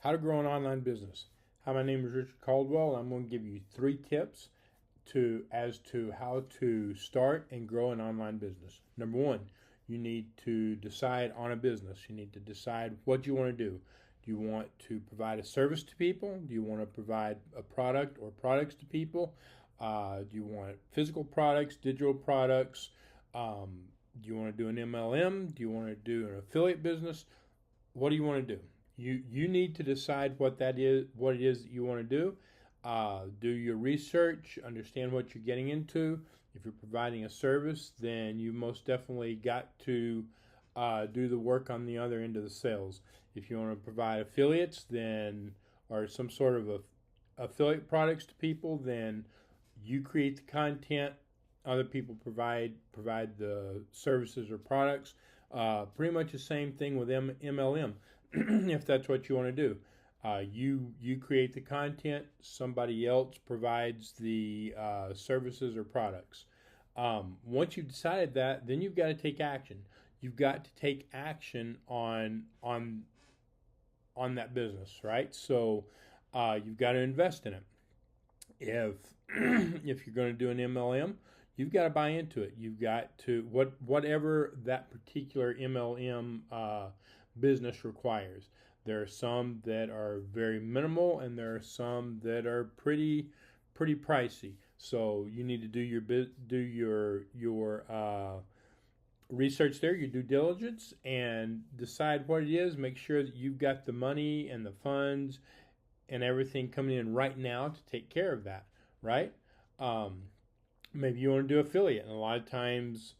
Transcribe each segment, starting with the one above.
How to grow an online business. Hi, my name is Richard Caldwell. I'm going to give you 3 tips as to how to start and grow an online business. Number 1, you need to decide on a business. You need to decide what you want to do. Do you want to provide a service to people? Do you want to provide a product or products to people? Do you want physical products, digital products? Do you want to do an MLM? Do you want to do an affiliate business? What do you want to do? You need to decide what it is that you want to do. Do your research, understand what you're getting into. If you're providing a service, then you most definitely got to do the work on the other end of the sales. If you want to provide affiliates, then or some sort of affiliate products to people, then you create the content. Other people provide the services or products. Pretty much the same thing with MLM, if that's what you want to do. You create the content. Somebody else provides the services or products. Once you've decided that, then you've got to take action. You've got to take action on that business, right? So you've got to invest in it. If you're going to do an MLM, you've got to buy into it. You've got to whatever that particular MLM business requires. There are some that are very minimal, and there are some that are pretty pricey. So you need to do your research there, your due diligence, and decide what it is. Make sure that you've got the money and the funds and everything coming in right now to take care of that, right? Maybe you want to do affiliate, and a lot of times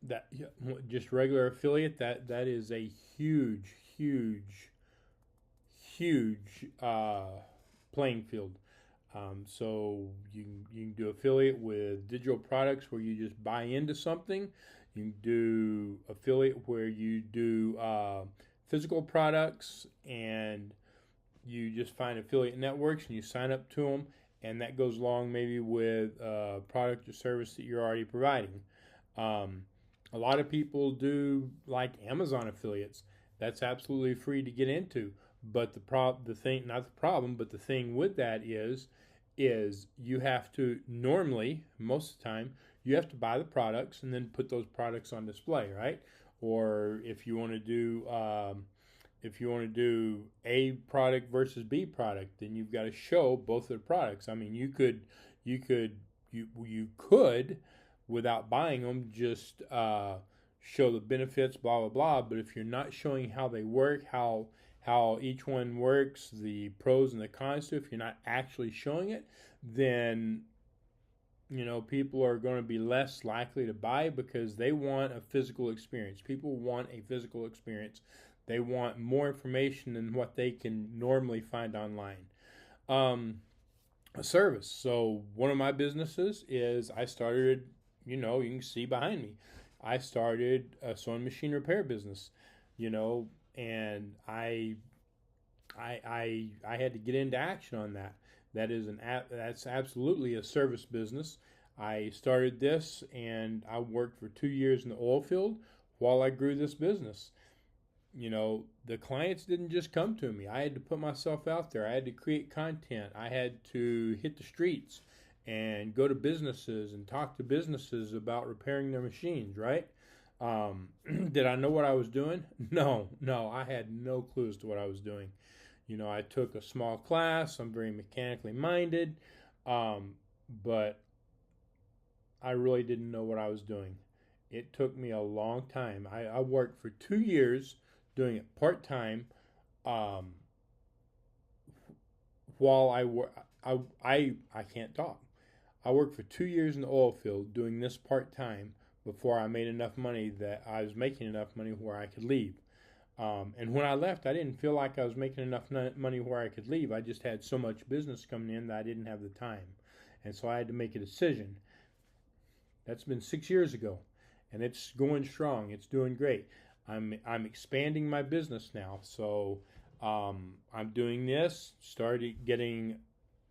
that just regular affiliate, that is a huge playing field. So you can do affiliate with digital products where you just buy into something. You can do affiliate where you do physical products, and you just find affiliate networks and you sign up to them, and that goes along maybe with a product or service that you're already providing. A lot of people do like Amazon affiliates. That's absolutely free to get into. But the thing with that is you have to normally, most of the time, you have to buy the products and then put those products on display, right? Or if you want to do A product versus B product, then you've got to show both of the products. I mean, you could without buying them just show the benefits, blah blah blah. But if you're not showing how they work, how each one works, the pros and the cons to it, if you're not actually showing it, then people are going to be less likely to buy because they want a physical experience. People want a physical experience. They want more information than what they can normally find online. A service. So one of my businesses is I started, you can see behind me, I started a sewing machine repair business, and I had to get into action on that. That's absolutely a service business. I started this, and I worked for 2 years in the oil field while I grew this business. The clients didn't just come to me. I had to put myself out there. I had to create content. I had to hit the streets and go to businesses and talk to businesses about repairing their machines, right? Did I know what I was doing? No, I had no clue as to what I was doing. I took a small class. I'm very mechanically minded, but I really didn't know what I was doing. It took me a long time. I worked for 2 years doing it part-time, while I can't talk. I worked for 2 years in the oil field doing this part-time before I made enough money that I was making enough money where I could leave. And when I left, I didn't feel like I was making enough money where I could leave. I just had so much business coming in that I didn't have the time. And so I had to make a decision. That's been 6 years ago, and it's going strong. It's doing great. I'm expanding my business now, so I'm doing this, started getting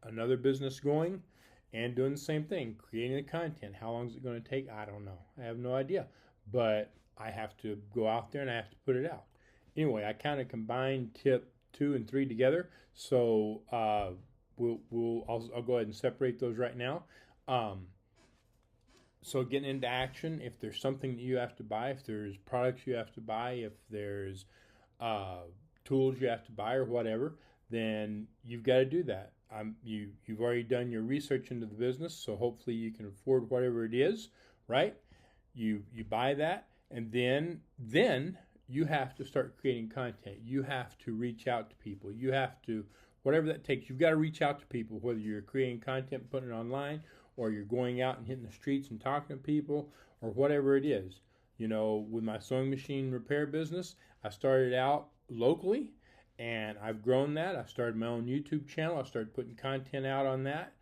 another business going, and doing the same thing, creating the content. How long is it going to take? I don't know. I have no idea, but I have to go out there and I have to put it out. Anyway, I kind of combined 2 and 3 together. So I'll go ahead and separate those right now. So getting into action, if there's something that you have to buy, if there's products you have to buy, if there's tools you have to buy or whatever, then you've got to do that. You've already done your research into the business, so hopefully you can afford whatever it is, right? You buy that, and then you have to start creating content. You have to reach out to people. You have to, whatever that takes, you've got to reach out to people, whether you're creating content, putting it online, or you're going out and hitting the streets and talking to people, or whatever it is. You know, with my sewing machine repair business, I started out locally, and I've grown that. I started my own YouTube channel. I started putting content out on that,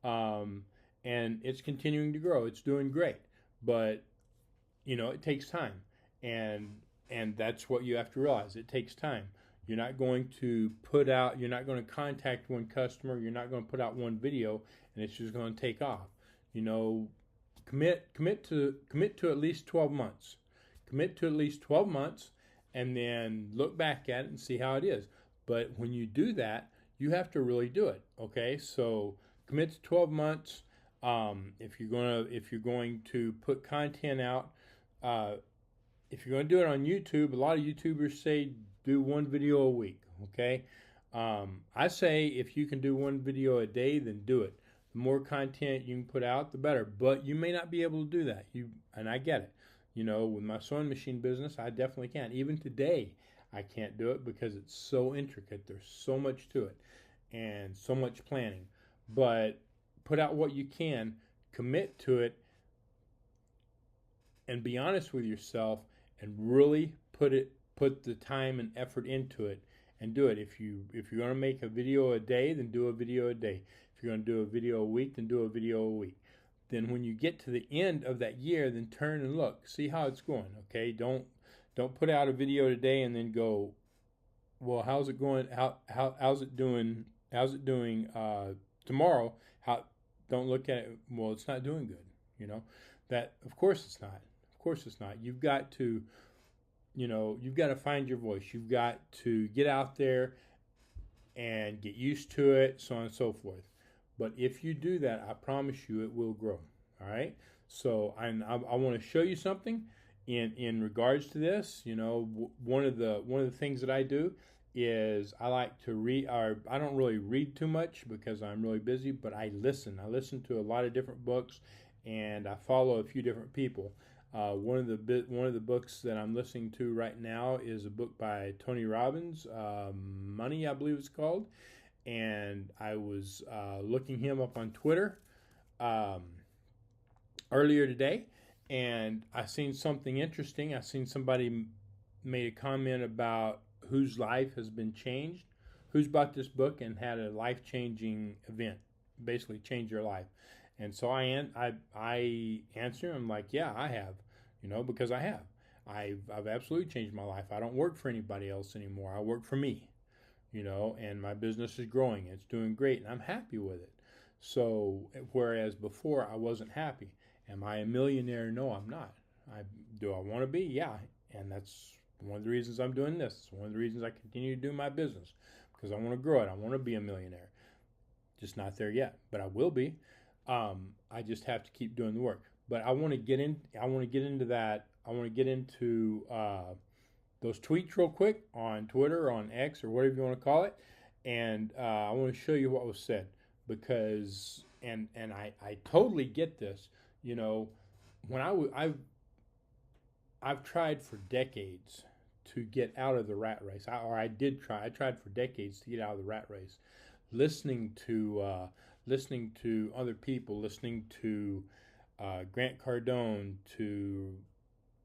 and it's continuing to grow. It's doing great, but you know, it takes time, and that's what you have to realize. It takes time. You're not going to you're not going to contact one customer. You're not going to put out one video, and it's just going to take off. You know, commit to at least 12 months. Commit to at least 12 months, and then look back at it and see how it is. But when you do that, you have to really do it. Okay, so commit to 12 months. If you're going to put content out, if you're going to do it on YouTube, a lot of YouTubers say do one video a week. Okay, I say if you can do one video a day, then do it. The more content you can put out, the better. But you may not be able to do that. And I get it. You know, with my sewing machine business, I definitely can. Even today, I can't do it because it's so intricate. There's so much to it and so much planning. But put out what you can, commit to it, and be honest with yourself, and really put the time and effort into it, and do it. If you're going to make a video a day, then do a video a day. If you're going to do a video a week, then do a video a week. Then when you get to the end of that year, then turn and look, see how it's going. Okay, don't put out a video today and then go, well, how's it going? How's it doing? How's it doing tomorrow? Don't look at it. Well, it's not doing good. You know that. Of course it's not. Of course it's not. You've got to, you've got to find your voice. You've got to get out there and get used to it, so on and so forth. But if you do that, I promise you it will grow. All right. So I want to show you something in regards to this. You know, one of the things that I do is I like to read. Or I don't really read too much because I'm really busy, but I listen. I listen to a lot of different books, and I follow a few different people. One of the books that I'm listening to right now is a book by Tony Robbins, Money, I believe it's called. And I was looking him up on Twitter earlier today, and I seen something interesting. I seen somebody made a comment about whose life has been changed, who's bought this book and had a life-changing event, basically change your life. And so I answer him like, yeah, I have, because I have. I've absolutely changed my life. I don't work for anybody else anymore. I work for me. And my business is growing. It's doing great, and I'm happy with it. So, whereas before I wasn't happy. Am I a millionaire? No, I'm not. Do I want to be? Yeah, and that's one of the reasons I'm doing this. It's one of the reasons I continue to do my business, because I want to grow it. I want to be a millionaire. Just not there yet, but I will be. I just have to keep doing the work. But I want to get into that. I want to get into those tweets real quick on Twitter, on X, or whatever you want to call it, and I want to show you what was said, because and I totally get this. When I've tried for decades to get out of the rat race. I tried for decades to get out of the rat race, listening to other people, listening to Grant Cardone, to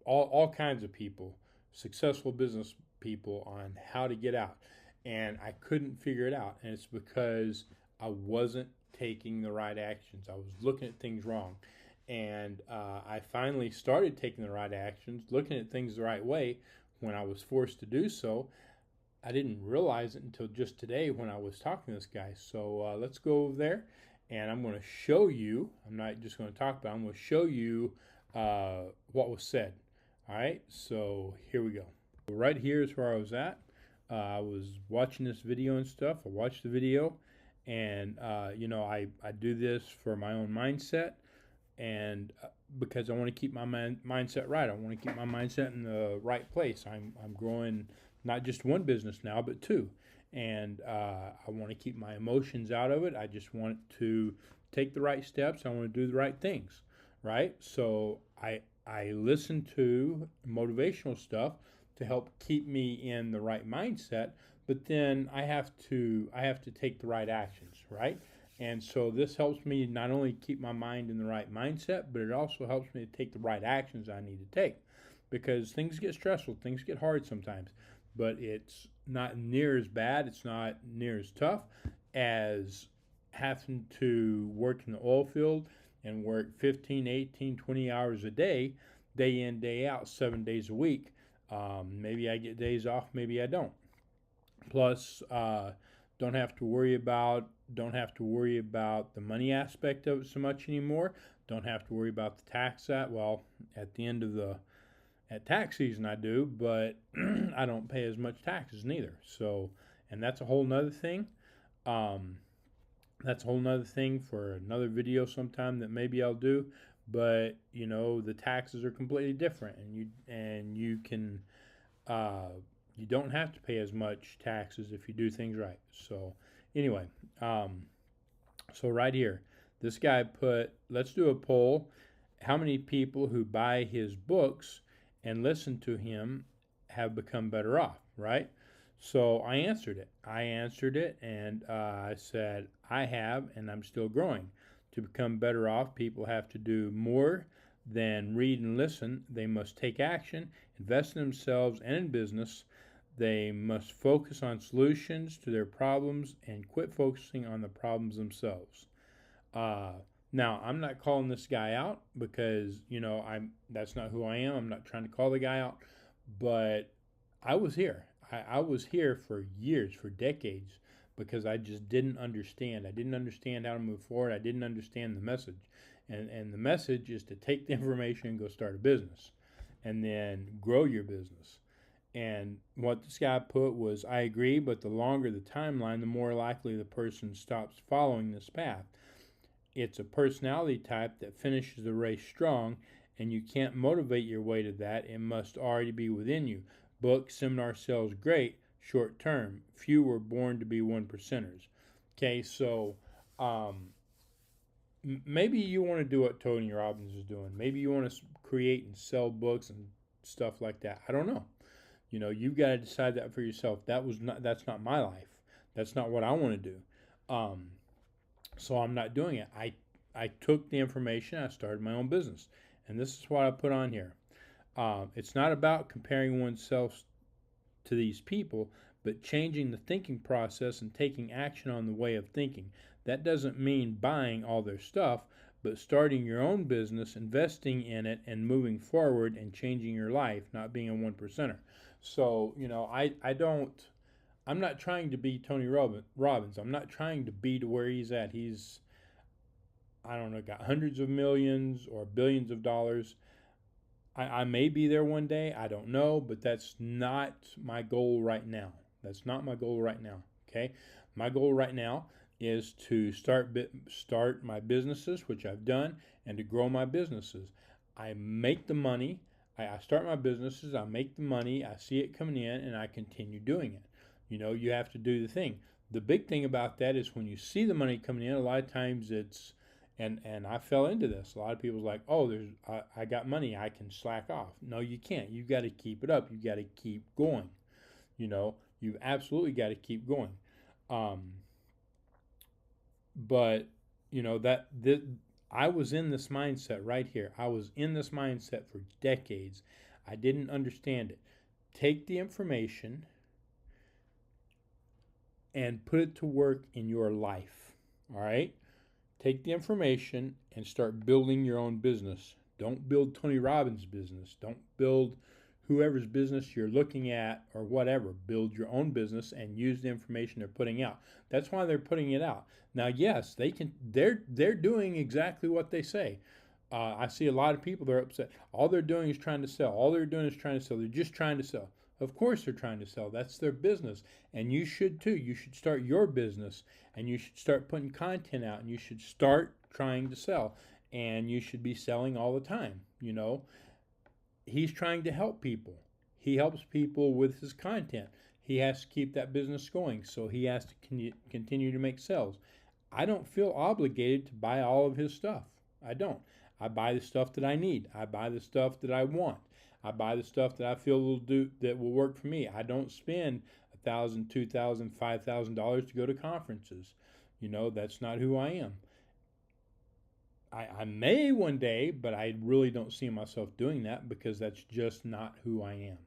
all kinds of people, successful business people, on how to get out, and I couldn't figure it out. And it's because I wasn't taking the right actions. I was looking at things wrong, and I finally started taking the right actions, looking at things the right way. When I was forced to do so, I didn't realize it until just today when I was talking to this guy. So let's go over there, and I'm going to show you. I'm not just going to talk about it. I'm going to show you what was said. All right, so here we go. Right here is where I was at. I was watching this video and stuff. I watched the video, and I do this for my own mindset, and because I want to keep my mindset right. I want to keep my mindset in the right place. I'm growing not just one business now, but two, and I want to keep my emotions out of it. I just want to take the right steps. I want to do the right things, right? So I listen to motivational stuff to help keep me in the right mindset, but then I have to take the right actions, right? And so this helps me not only keep my mind in the right mindset, but it also helps me to take the right actions I need to take, because things get stressful, things get hard sometimes, but it's not near as bad, it's not near as tough as having to work in the oil field and work 15, 18, 20 hours a day in, day out, 7 days a week. Maybe I get days off, maybe I don't. Plus, don't have to worry about the money aspect of it so much anymore. Don't have to worry about the tax at the end of at tax season I do, but I don't pay as much taxes neither. So, and that's a whole nother thing. Um, that's a whole nother thing for another video sometime that maybe I'll do. But the taxes are completely different, and uh, you don't have to pay as much taxes if you do things right. So anyway, so right here, this guy put, let's do a poll. How many people who buy his books and listen to him have become better off, right? So I answered it, and I said, I have, and I'm still growing. To become better off, people have to do more than read and listen. They must take action, invest in themselves and in business. They must focus on solutions to their problems and quit focusing on the problems themselves. Uh, Now, I'm not calling this guy out because that's not who I am. I'm not trying to call the guy out, but I was here. I was here for years, for decades, because I just didn't understand. I didn't understand how to move forward. I didn't understand the message, and the message is to take the information and go start a business, and then grow your business. And what this guy put was, I agree, but the longer the timeline, the more likely the person stops following this path. It's a personality type that finishes the race strong, and you can't motivate your way to that. It must already be within you. Book, seminar sells great, short term. Few were born to be one percenters. Okay, so um, maybe you want to do what Tony Robbins is doing. Maybe you want to create and sell books and stuff like that. I don't know. You've got to decide that for yourself. That's not my life. That's not what I want to do. Um, so I'm not doing it. I took the information. I started my own business, and this is what I put on here. It's not about comparing oneself to these people, but changing the thinking process and taking action on the way of thinking. That doesn't mean buying all their stuff, but starting your own business, investing in it, and moving forward and changing your life, not being a one percenter. So, I'm not trying to be Tony Robbins. I'm not trying to be to where he's at. He's, I don't know, got hundreds of millions or billions of dollars. I may be there one day. I don't know, but that's not my goal right now. That's not my goal right now. Okay, my goal right now is to start my businesses, which I've done, and to grow my businesses. I make the money. I start my businesses. I make the money. I see it coming in, and I continue doing it. You have to do the thing. The big thing about that is when you see the money coming in, a lot of times it's and I fell into this. A lot of people's like, oh, I got money, I can slack off. No, you can't. You've got to keep it up. You've got to keep going. You've absolutely got to keep going. But I was in this mindset right here. I was in this mindset for decades. I didn't understand it. Take the information and put it to work in your life. All right? Take the information and start building your own business. Don't build Tony Robbins' business. Don't build whoever's business you're looking at or whatever. Build your own business and use the information they're putting out. That's why they're putting it out. Now, yes, they can. They're doing exactly what they say. I see a lot of people, they're upset. All they're doing is trying to sell. All they're doing is trying to sell. They're just trying to sell. Of course they're trying to sell. That's their business. And you should too. You should start your business, and you should start putting content out, and you should start trying to sell, and you should be selling all the time. He's trying to help people. He helps people with his content. He has to keep that business going, so he has to continue to make sales. I don't feel obligated to buy all of his stuff. I don't. I buy the stuff that I need. I buy the stuff that I want. I buy the stuff that I feel that will work for me. I don't spend $1,000, $2,000, $5,000 to go to conferences. That's not who I am. I may one day, but I really don't see myself doing that because that's just not who I am.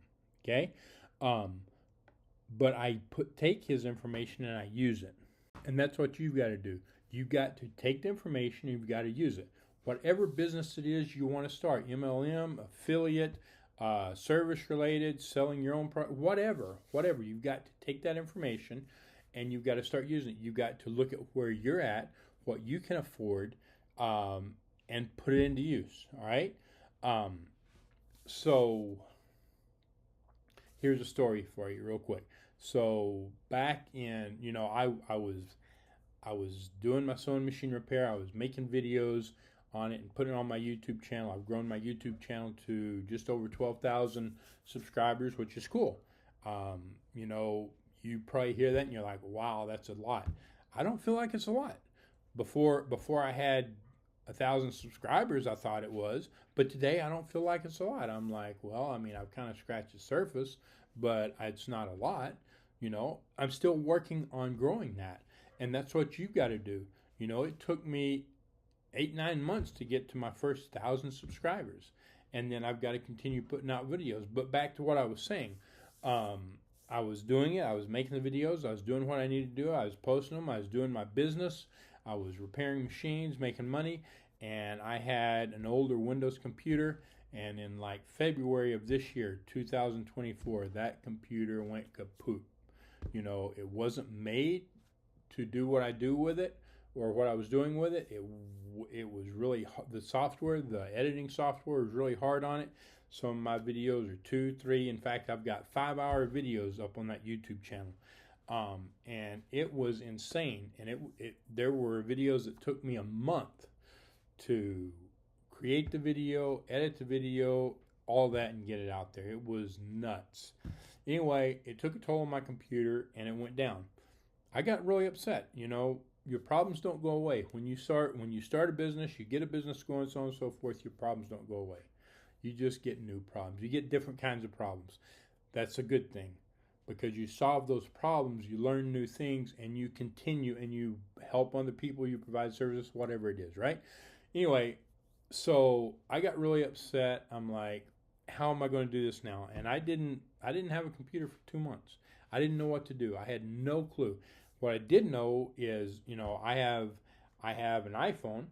Okay? But I take his information and I use it. And that's what you've got to do. You've got to take the information and you've got to use it. Whatever business it is you want to start, MLM, affiliate, service related, selling your own product, whatever, you've got to take that information and you've got to start using it. You've got to look at where you're at, what you can afford, and put it into use. All right. So here's a story for you real quick. So back in, I was doing my sewing machine repair. I was making videos on it and putting it on my YouTube channel. I've grown my YouTube channel to just over 12,000 subscribers, which is cool. You probably hear that and you're like, wow, that's a lot. I don't feel like it's a lot. Before I had 1,000 subscribers, I thought it was, but today I don't feel like it's a lot. I'm like, well, I've kind of scratched the surface, but it's not a lot. I'm still working on growing that, and that's what you've got to do. It took me 8-9 months to get to my first 1,000 subscribers, and then I've got to continue putting out videos. But back to what I was saying, I was doing it. I was making the videos. I was doing what I needed to do. I was posting them. I was doing my business. I was repairing machines, making money, and I had an older Windows computer. And in like February of this year, 2024, that computer went kaput. It wasn't made to do what I do with it or what I was doing with it. It was really, the software, the editing software was really hard on it. Some of my videos are 2, 3. In fact, I've got 5-hour videos up on that YouTube channel. And it was insane. And there were videos that took me a month to create the video, edit the video, all that, and get it out there. It was nuts. Anyway, it took a toll on my computer and it went down. I got really upset. Your problems don't go away. When you start a business, you get a business going, so on and so forth, your problems don't go away. You just get new problems. You get different kinds of problems. That's a good thing, because you solve those problems, you learn new things, and you continue and you help other people, you provide services, whatever it is, right? Anyway, so I got really upset. I'm like, how am I going to do this now? And I didn't have a computer for 2 months. I didn't know what to do. I had no clue. What I did know is, I have an iPhone,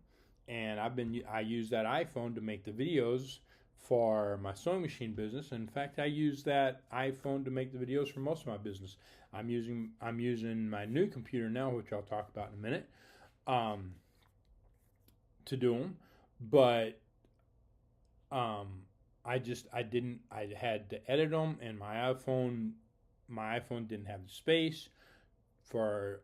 and I use that iPhone to make the videos for my sewing machine business. In fact, I use that iPhone to make the videos for most of my business. I'm using my new computer now, which I'll talk about in a minute, to do them. But I had to edit them, and my iPhone didn't have the space for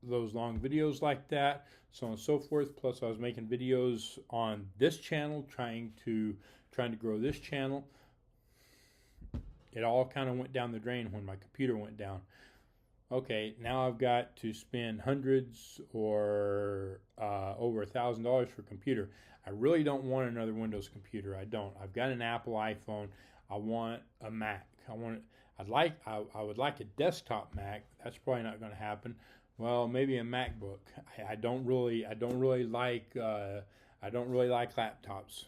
those long videos like that, so on and so forth. Plus I was making videos on this channel, trying to grow this channel. It all kind of went down the drain when my computer went down. Okay, now I've got to spend hundreds or over $1,000 for a computer. I really don't want another Windows computer. I don't. I've got an Apple iPhone. I want a Mac. I would like a desktop Mac. That's probably not going to happen. Well, maybe a MacBook. I don't really like laptops,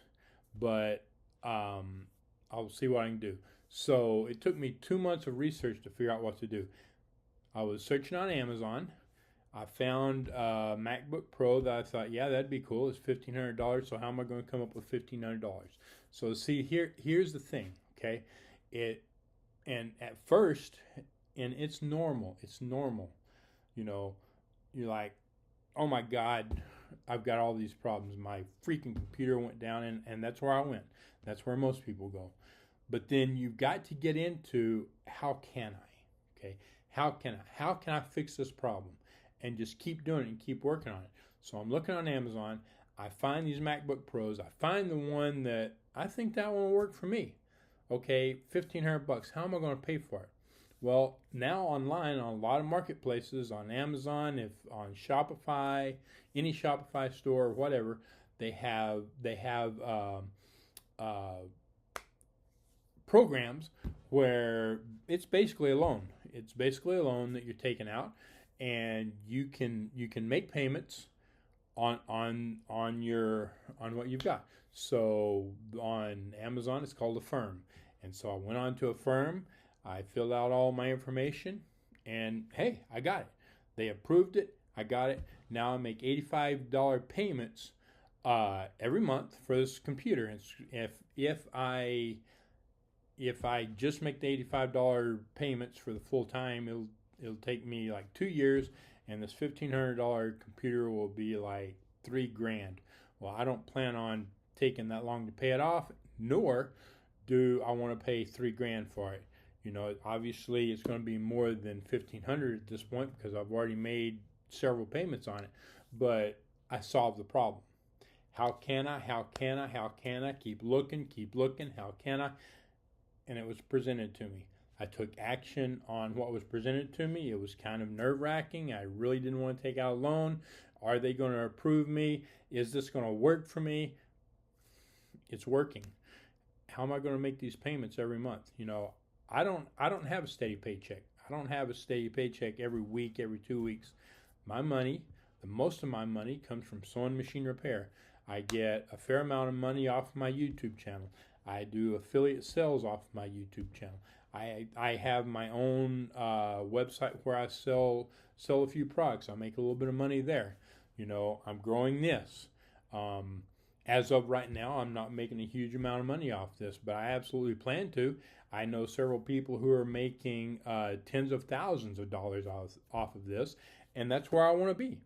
but I'll see what I can do. So it took me 2 months of research to figure out what to do. I was searching on Amazon. I found a MacBook Pro that I thought, yeah, that'd be cool. It's $1,500. So how am I going to come up with $1,500? So see, here's the thing, okay? And at first, and it's normal. It's normal. You're like, oh my God, I've got all these problems. My freaking computer went down, and that's where I went. That's where most people go. But then you've got to get into how can I? Okay, how can I? How can I fix this problem? And just keep doing it and keep working on it. So I'm looking on Amazon. I find these MacBook Pros. I find the one that I think that one will work for me. Okay, $1,500. How am I going to pay for it? Well, now online on a lot of marketplaces, on Amazon, if on Shopify, any Shopify store or whatever, they have programs where it's basically a loan. It's basically a loan that you're taking out, and you can make payments on what you've got. So on Amazon, it's called Affirm, and so I went on to Affirm. I filled out all my information, and hey, I got it. They approved it. I got it. Now I make $85 payments every month for this computer. And if I just make the $85 payments for the full time, it'll take me like 2 years, and this $1,500 computer will be like $3,000. Well, I don't plan on taking that long to pay it off, nor do I want to pay $3,000 for it. You know, obviously it's going to be more than $1,500 at this point because I've already made several payments on it. But I solved the problem. How can I keep looking? How can I? And it was presented to me. I took action on what was presented to me. It was kind of nerve-wracking. I really didn't want to take out a loan. Are they going to approve me? Is this going to work for me? It's working. How am I going to make these payments every month? You know, I don't have a steady paycheck. I don't have a steady paycheck every week, every 2 weeks. My money, the most of my money comes from sewing machine repair. I get a fair amount of money off my YouTube channel. I do affiliate sales off my YouTube channel. I have my own website where I sell a few products. I make a little bit of money there. You know, I'm growing this. As of right now, I'm not making a huge amount of money off this, but I absolutely plan to. I know several people who are making tens of thousands of dollars off of this, and that's where I want to be.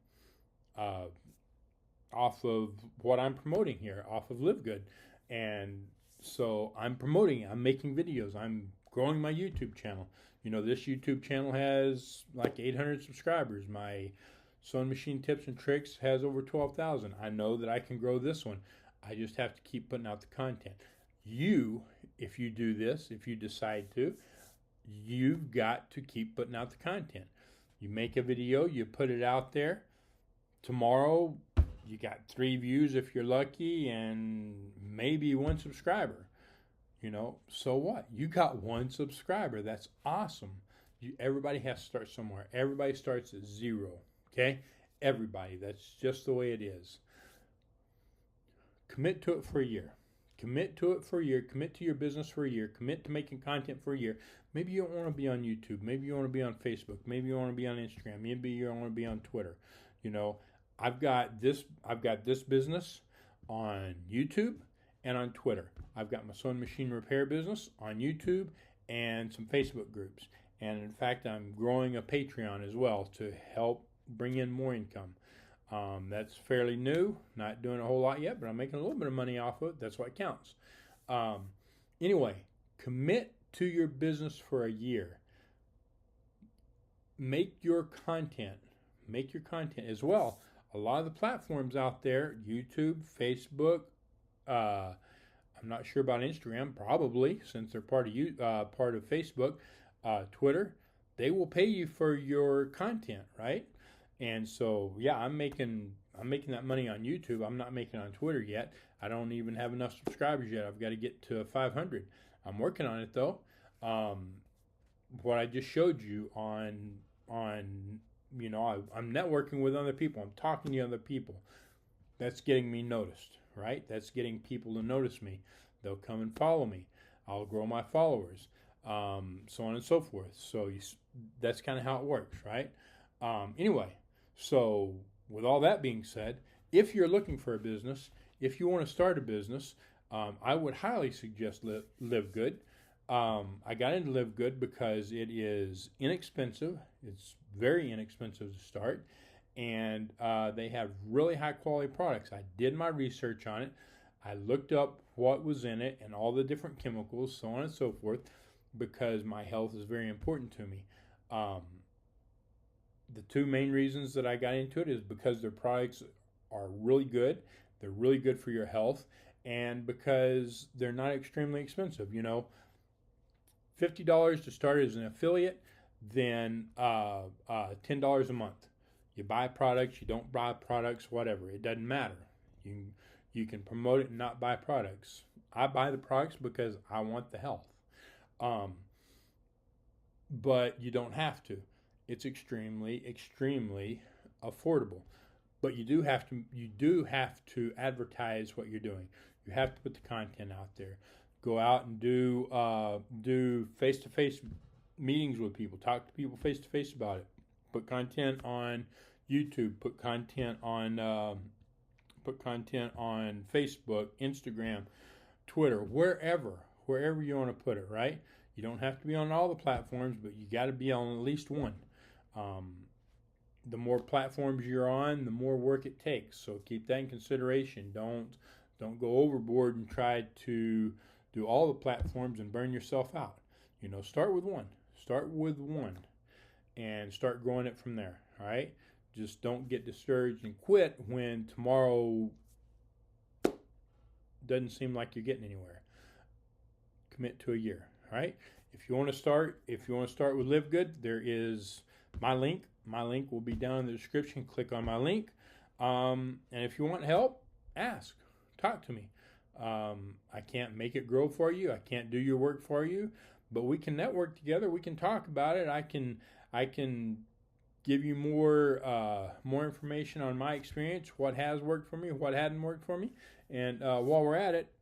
Off of what I'm promoting here, off of Live Good. And so I'm promoting it. I'm making videos. I'm growing my YouTube channel. You know, this YouTube channel has like 800 subscribers. My Sewing Machine Tips and Tricks has over 12,000. I know that I can grow this one. I just have to keep putting out the content. If you do this, if you decide to, you've got to keep putting out the content. You make a video, you put it out there. Tomorrow, you got 3 views if you're lucky, and maybe 1 subscriber. You know, so what? You got 1 subscriber. That's awesome. Everybody has to start somewhere. Everybody starts at 0. Okay? Everybody. That's just the way it is. Commit to it for a year. Commit to it for a year. Commit to your business for a year. Commit to making content for a year. Maybe you don't want to be on YouTube. Maybe you want to be on Facebook. Maybe you want to be on Instagram. Maybe you want to be on Twitter. You know, I've got this business on YouTube and on Twitter. I've got my sewing machine repair business on YouTube and some Facebook groups. And in fact, I'm growing a Patreon as well to help bring in more income. That's fairly new, not doing a whole lot yet, but I'm making a little bit of money off of it. That's what counts. Anyway, commit to your business for a year. Make your content as well. A lot of the platforms out there, YouTube, Facebook, I'm not sure about Instagram, probably, since they're part of Facebook, Twitter, they will pay you for your content, right? And so, yeah, I'm making that money on YouTube. I'm not making it on Twitter yet. I don't even have enough subscribers yet. I've got to get to 500. I'm working on it though. What I just showed you on you know, I'm networking with other people. I'm talking to other people. That's getting me noticed, right? That's getting people to notice me. They'll come and follow me. I'll grow my followers, so on and so forth. So that's kind of how it works, right? Anyway, so with all that being said, if you're looking for a business, if you want to start a business, I would highly suggest Live Good. I got into Live Good because it is inexpensive. It's very inexpensive to start, and they have really high quality products. I did my research on it. I looked up what was in it and all the different chemicals, so on and so forth, because my health is very important to me. The two main reasons that I got into it is because their products are really good. They're really good for your health, and because they're not extremely expensive. You know, $50 to start as an affiliate, then $10 a month. You buy products, you don't buy products, whatever. It doesn't matter. You can promote it and not buy products. I buy the products because I want the health. But you don't have to. It's extremely affordable. But you do have to advertise what you're doing. You have to put the content out there. Go out and do face-to-face meetings with people. Talk to people face-to-face about it. Put content on YouTube. Put content on Facebook, Instagram, Twitter, wherever you want to put it. Right? You don't have to be on all the platforms, but you got to be on at least one. The more platforms you're on, the more work it takes. So keep that in consideration. Don't go overboard and try to do all the platforms and burn yourself out. You know, start with one. Start with one and start growing it from there. All right? Just don't get discouraged and quit when tomorrow doesn't seem like you're getting anywhere. Commit to a year. All right? If you want to start with Live Good, there is my link. My link will be down in the description. Click on my link. And if you want help, ask. Talk to me. I can't make it grow for you. I can't do your work for you, but we can network together. We can talk about it. I can give you more information on my experience, what has worked for me, what hadn't worked for me. And while we're at it,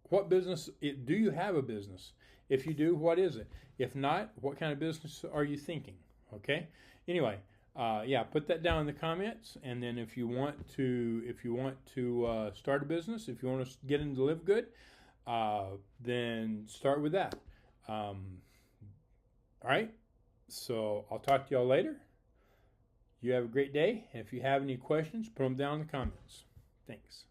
what business do you have a business? If you do, what is it? If not, what kind of business are you thinking? Okay. Anyway, put that down in the comments, and then if you want to start a business, if you want to get into Live Good, then start with that. All right. So I'll talk to y'all later. You have a great day, and if you have any questions, put them down in the comments. Thanks.